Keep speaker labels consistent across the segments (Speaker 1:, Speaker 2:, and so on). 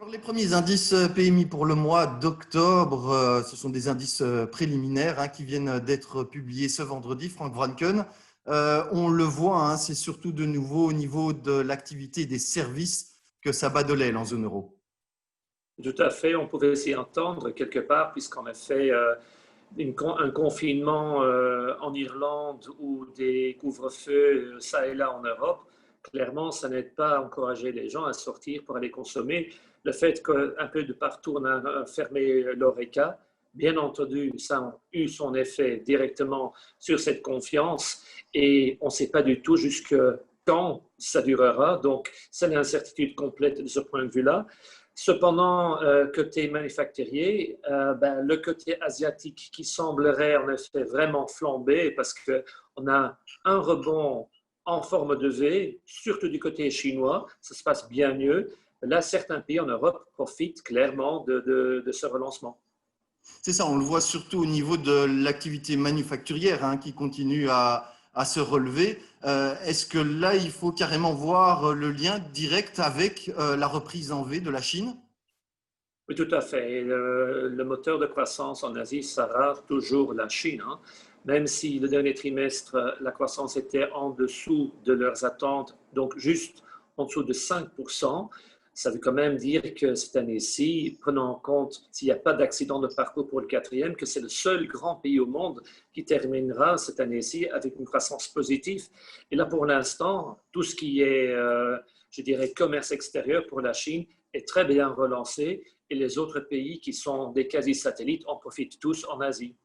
Speaker 1: Alors, les premiers indices PMI pour le mois d'octobre, ce sont des indices préliminaires qui viennent d'être publiés ce vendredi, Frank Vranken. On le voit, c'est surtout de nouveau au niveau de l'activité des services que ça bat de l'aile en zone euro.
Speaker 2: Tout à fait, on pouvait s'y entendre quelque part, puisqu'en effet, un confinement en Irlande ou des couvre-feux ça et là en Europe, clairement, ça n'aide pas à encourager les gens à sortir pour aller consommer. Le fait qu'un peu de partout on a fermé l'ORECA, bien entendu, ça a eu son effet directement sur cette confiance et on ne sait pas du tout jusque quand ça durera. Donc, c'est une incertitude complète de ce point de vue-là. Cependant, côté manufacturier, le côté asiatique qui semblerait en effet vraiment flamber parce qu'on a un rebond en forme de V, surtout du côté chinois, ça se passe bien mieux. Là, certains pays en Europe profitent clairement de ce relancement.
Speaker 1: C'est ça, on le voit surtout au niveau de l'activité manufacturière qui continue à se relever. Est-ce que là, il faut carrément voir le lien direct avec la reprise en V de la Chine?
Speaker 2: Oui, tout à fait. Le moteur de croissance en Asie sera toujours la Chine. Même si le dernier trimestre, la croissance était en dessous de leurs attentes, donc juste en dessous de 5%, ça veut quand même dire que cette année-ci, prenant en compte s'il n'y a pas d'accident de parcours pour le quatrième, que c'est le seul grand pays au monde qui terminera cette année-ci avec une croissance positive. Et là, pour l'instant, tout ce qui est, je dirais, commerce extérieur pour la Chine est très bien relancé et les autres pays qui sont des quasi-satellites en profitent tous en Asie.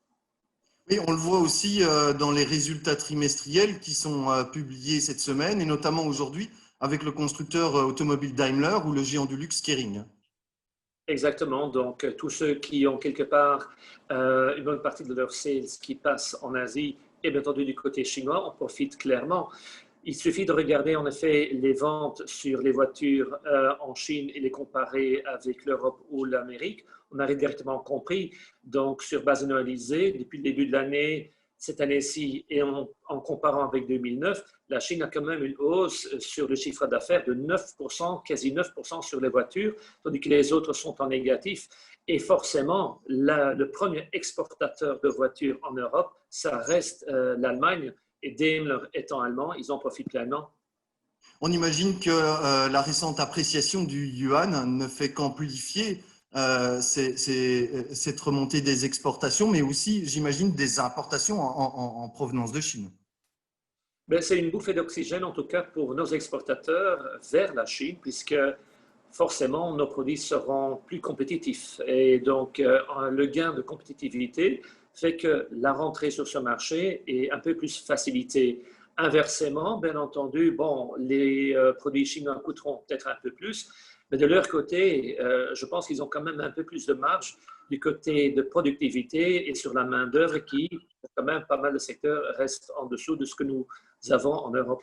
Speaker 1: Oui, on le voit aussi dans les résultats trimestriels qui sont publiés cette semaine et notamment aujourd'hui avec le constructeur automobile Daimler ou le géant du luxe Kering.
Speaker 2: Exactement. Donc, tous ceux qui ont quelque part une bonne partie de leur sales qui passe en Asie et bien entendu du côté chinois, en profitent clairement. Il suffit de regarder en effet les ventes sur les voitures en Chine et les comparer avec l'Europe ou l'Amérique. On a directement compris. Donc, sur base annualisée, depuis le début de l'année, cette année-ci, et en comparant avec 2009, la Chine a quand même une hausse sur le chiffre d'affaires de 9%, quasi 9% sur les voitures, tandis que les autres sont en négatif. Et forcément, le premier exportateur de voitures en Europe, ça reste l'Allemagne. Et Daimler étant allemand, ils en profitent pleinement.
Speaker 1: On imagine que la récente appréciation du yuan ne fait qu'amplifier cette remontée des exportations, mais aussi, j'imagine, des importations en provenance de Chine.
Speaker 2: C'est une bouffée d'oxygène, en tout cas pour nos exportateurs vers la Chine, puisque forcément, nos produits seront plus compétitifs. Et donc, le gain de compétitivité fait que la rentrée sur ce marché est un peu plus facilitée. Inversement, bien entendu, bon, les produits chinois coûteront peut-être un peu plus, mais de leur côté, je pense qu'ils ont quand même un peu plus de marge du côté de productivité et sur la main-d'œuvre qui, quand même, pas mal de secteurs restent en dessous de ce que nous avons en Europe.